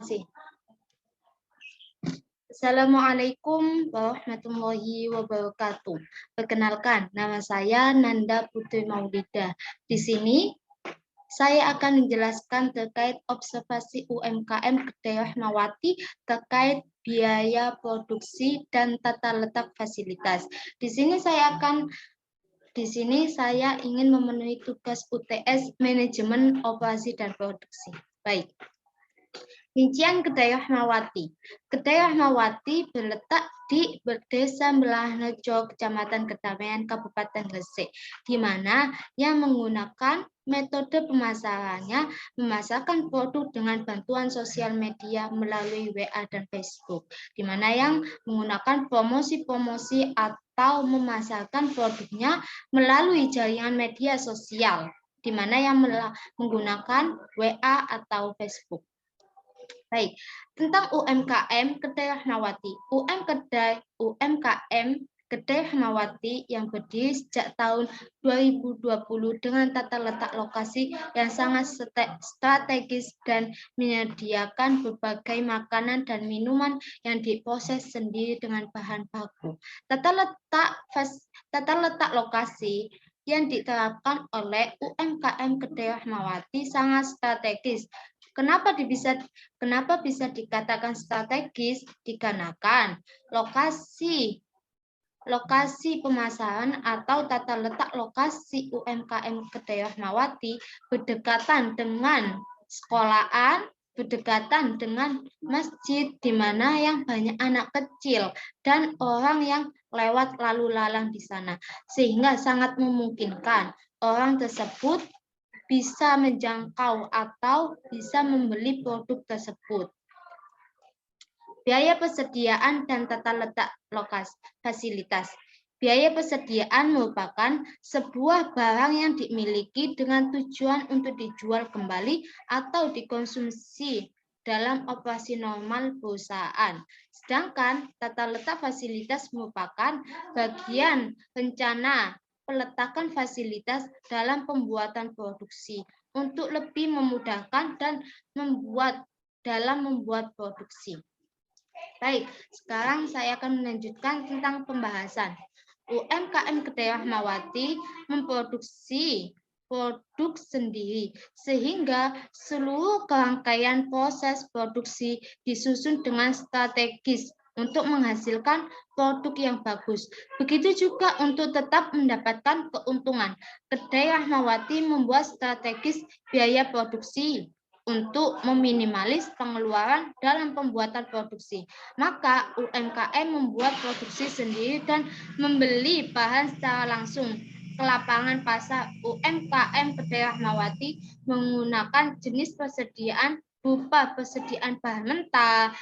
kasih. Assalamualaikum warahmatullahi wabarakatuh. Perkenalkan, nama saya Nanda Putri Maulida. Di sini saya akan menjelaskan terkait observasi UMKM Kedai Rahmawati terkait biaya produksi dan tata letak fasilitas. Di sini saya ingin memenuhi tugas UTS Manajemen Operasi dan Produksi. Baik. Rincian Kedai Rahmawati. Kedai Rahmawati berletak di Desa Melahrejo, Kecamatan Kedamaian, Kabupaten Gresik, di mana yang menggunakan metode pemasarannya memasarkan produk dengan bantuan sosial media melalui WA dan Facebook, di mana yang menggunakan promosi-promosi atau memasarkan produknya melalui jaringan media sosial, di mana yang menggunakan WA atau Facebook. Baik, tentang UMKM Kedai Rahmawati. UMKM Kedai Rahmawati yang berdiri sejak tahun 2020 dengan tata letak lokasi yang sangat strategis dan menyediakan berbagai makanan dan minuman yang diproses sendiri dengan bahan baku. Tata letak lokasi yang diterapkan oleh UMKM Kedai Rahmawati sangat strategis. Kenapa bisa dikatakan strategis? Dikarenakan lokasi pemasaran atau tata letak lokasi UMKM Kedai Rahmawati berdekatan dengan sekolahan, berdekatan dengan masjid, di mana yang banyak anak kecil dan orang yang lewat lalu lalang di sana, sehingga sangat memungkinkan orang tersebut bisa menjangkau atau bisa membeli produk tersebut. Biaya persediaan dan tata letak fasilitas. Biaya persediaan merupakan sebuah barang yang dimiliki dengan tujuan untuk dijual kembali atau dikonsumsi dalam operasi normal perusahaan. Sedangkan tata letak fasilitas merupakan bagian rencana peletakan fasilitas dalam pembuatan produksi untuk lebih memudahkan dan membuat produksi. Baik, sekarang saya akan melanjutkan tentang pembahasan. UMKM Kedai Rahmawati memproduksi produk sendiri, sehingga seluruh rangkaian proses produksi disusun dengan strategis untuk menghasilkan produk yang bagus. Begitu juga untuk tetap mendapatkan keuntungan. Kedai Rahmawati membuat strategis biaya produksi untuk meminimalis pengeluaran dalam pembuatan produksi. Maka UMKM membuat produksi sendiri dan membeli bahan secara langsung ke lapangan pasar. UMKM Kedai Rahmawati menggunakan jenis persediaan berupa persediaan bahan mentah,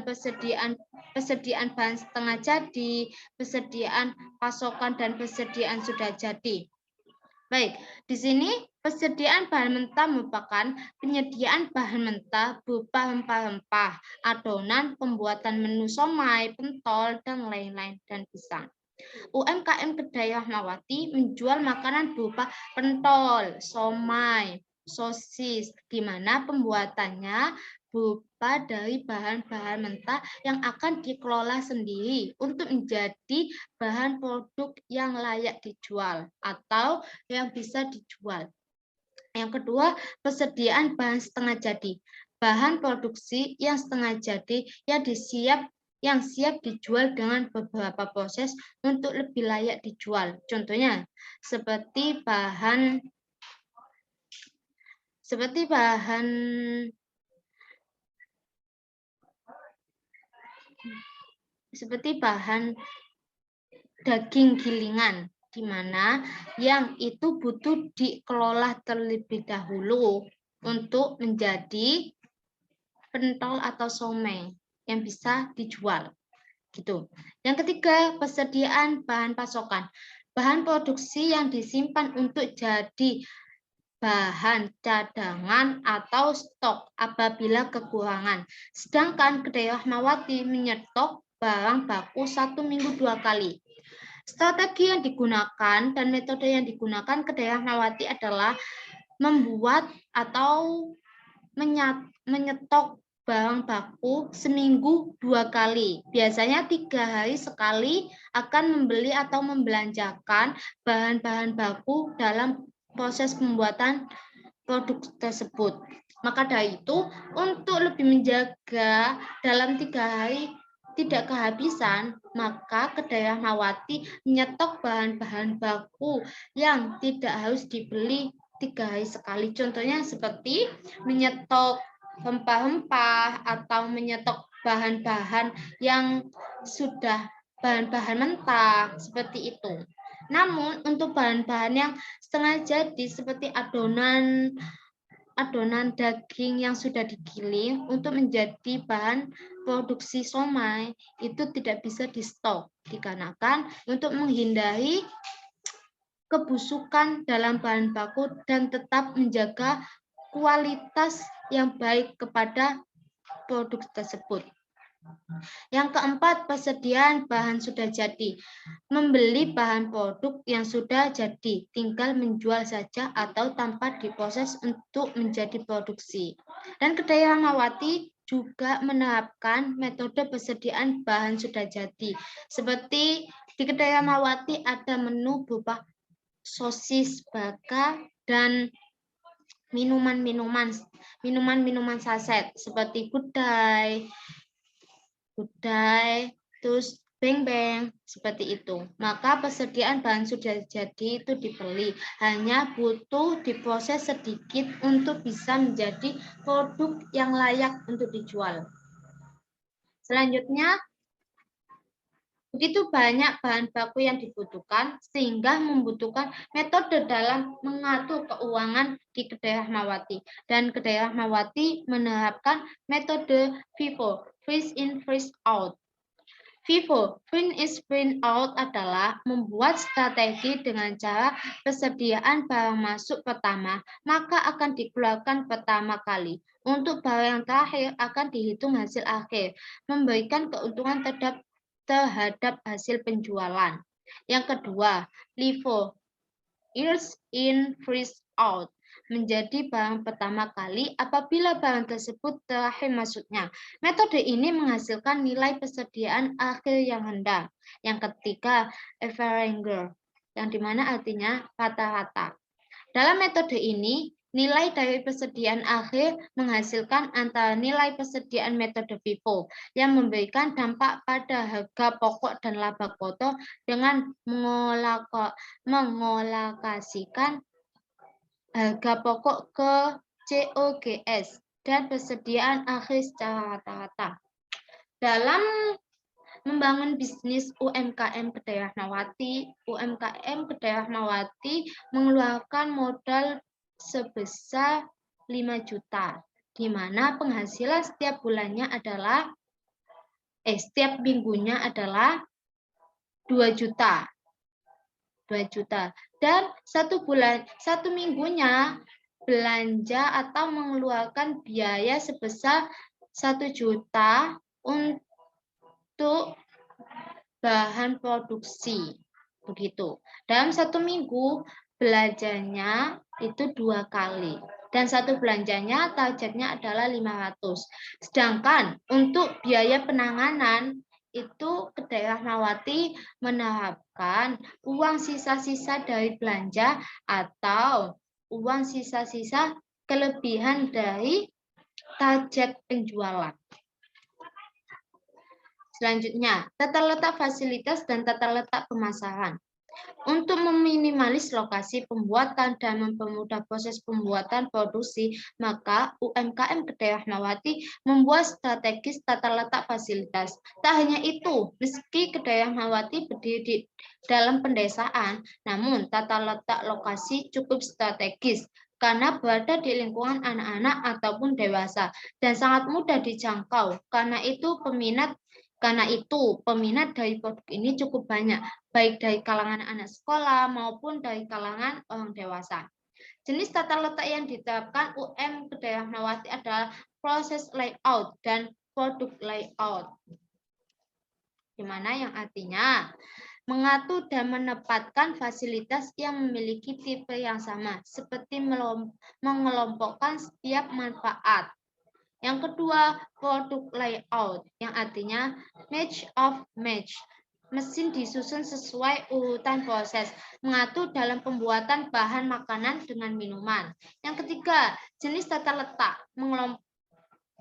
persediaan bahan setengah jadi, persediaan pasokan, dan persediaan sudah jadi. Baik, di sini persediaan bahan mentah merupakan penyediaan bahan mentah berupa rempah-rempah, adonan pembuatan menu somai, pentol, dan lain-lain, dan pisang. UMKM Kedai Rahmawati menjual makanan berupa pentol, somai, sosis, di mana pembuatannya berupa dari bahan-bahan mentah yang akan dikelola sendiri untuk menjadi bahan produk yang layak dijual atau yang bisa dijual. Yang kedua, persediaan bahan setengah jadi. Bahan produksi yang setengah jadi yang siap dijual dengan beberapa proses untuk lebih layak dijual. Contohnya, seperti bahan daging gilingan, di mana yang itu butuh dikelola terlebih dahulu untuk menjadi pentol atau somai yang bisa dijual. Gitu. Yang ketiga, persediaan bahan pasokan. Bahan produksi yang disimpan untuk jadi bahan cadangan atau stok apabila kekurangan. Sedangkan Kedai Rahmawati menyetok barang baku 1 minggu 2 kali. Strategi yang digunakan dan metode yang digunakan Kedai Rahmawati adalah membuat atau menyetok barang baku seminggu 2 kali. Biasanya 3 hari sekali akan membeli atau membelanjakan bahan-bahan baku dalam proses pembuatan produk tersebut. Maka dari itu, untuk lebih menjaga dalam 3 hari tidak kehabisan, maka kedai Rahmawati menyetok bahan-bahan baku yang tidak harus dibeli 3 hari sekali. Contohnya seperti menyetok rempah-rempah atau menyetok bahan-bahan yang sudah bahan-bahan mentah seperti itu. Namun untuk bahan-bahan yang setengah jadi seperti adonan daging yang sudah digiling untuk menjadi bahan produksi somai itu tidak bisa di stok dikarenakan untuk menghindari kebusukan dalam bahan baku dan tetap menjaga kualitas yang baik kepada produk tersebut. Yang keempat, persediaan bahan sudah jadi. Membeli bahan produk yang sudah jadi, tinggal menjual saja atau tanpa diproses untuk menjadi produksi. Dan kedai Rahmawati juga menerapkan metode persediaan bahan sudah jadi. Seperti di kedai Rahmawati ada menu berupa sosis bakar dan minuman saset seperti gudai, terus beng-beng seperti itu. Maka persediaan bahan sudah jadi itu dibeli, hanya butuh diproses sedikit untuk bisa menjadi produk yang layak untuk dijual. Selanjutnya, begitu banyak bahan baku yang dibutuhkan sehingga membutuhkan metode dalam mengatur keuangan di kedai Rahmawati. Dan kedai Rahmawati menerapkan metode FIFO, freeze in, freeze out. FIFO, print is, print out adalah membuat strategi dengan cara persediaan barang masuk pertama, maka akan dikeluarkan pertama kali. Untuk barang yang terakhir akan dihitung hasil akhir, memberikan keuntungan terhadap hasil penjualan. Yang kedua, LIFO, freeze in, freeze out, menjadi barang pertama kali apabila barang tersebut terakhir masuknya. Metode ini menghasilkan nilai persediaan akhir yang rendah. Yang ketiga, average, yang dimana artinya rata-rata. Dalam metode ini, nilai dari persediaan akhir menghasilkan antara nilai persediaan metode FIFO yang memberikan dampak pada harga pokok dan laba kotor dengan mengolokasikan harga pokok ke COGS dan persediaan akhir secara rata-rata. Dalam membangun bisnis UMKM Kedai Rahmawati, UMKM Kedai Rahmawati mengeluarkan modal sebesar 5 juta, di mana penghasilan setiap bulannya adalah setiap minggunya adalah 2 juta. 2 juta. Dan satu minggunya belanja atau mengeluarkan biaya sebesar 1 juta untuk bahan produksi. Begitu. Dalam satu minggu belanjanya itu 2 kali. Dan satu belanjanya targetnya adalah 500. Sedangkan untuk biaya penanganan itu kedai Rahmawati menerapkan uang sisa-sisa dari belanja atau uang sisa-sisa kelebihan dari target penjualan. Selanjutnya, tata letak fasilitas dan tata letak pemasaran. Untuk meminimalis lokasi pembuatan dan mempermudah proses pembuatan produksi, maka UMKM Kedai Rahmawati membuat strategis tata letak fasilitas. Tak hanya itu, meski Kedai Rahmawati berdiri di dalam pedesaan, namun tata letak lokasi cukup strategis karena berada di lingkungan anak-anak ataupun dewasa dan sangat mudah dijangkau. Karena itu peminat dari produk ini cukup banyak, baik dari kalangan anak sekolah maupun dari kalangan orang dewasa. Jenis tata letak yang diterapkan UM Kedai Rahmawati adalah proses layout dan produk layout, di mana yang artinya mengatur dan menempatkan fasilitas yang memiliki tipe yang sama, seperti mengelompokkan setiap manfaat Yang kedua, produk layout, yang artinya match of match. Mesin disusun sesuai urutan proses, mengatur dalam pembuatan bahan makanan dengan minuman. Yang ketiga, jenis tata letak,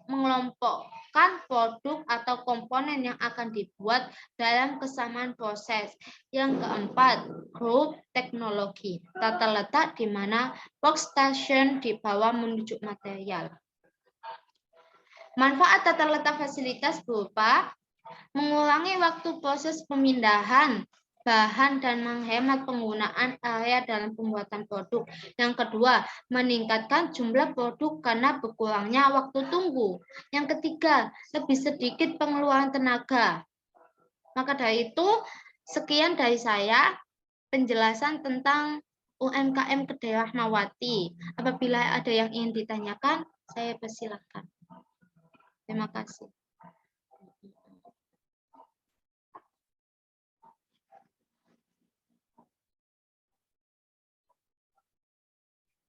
mengelompokkan produk atau komponen yang akan dibuat dalam kesamaan proses. Yang keempat, group teknologi, tata letak di mana workstation dibawa menuju material. Manfaat tata letak fasilitas berupa mengurangi waktu proses pemindahan bahan dan menghemat penggunaan area dalam pembuatan produk. Yang kedua, meningkatkan jumlah produk karena berkurangnya waktu tunggu. Yang ketiga, lebih sedikit pengeluaran tenaga. Maka dari itu, sekian dari saya penjelasan tentang UMKM Kedai Rahmawati. Apabila ada yang ingin ditanyakan, saya persilakan. Terima kasih.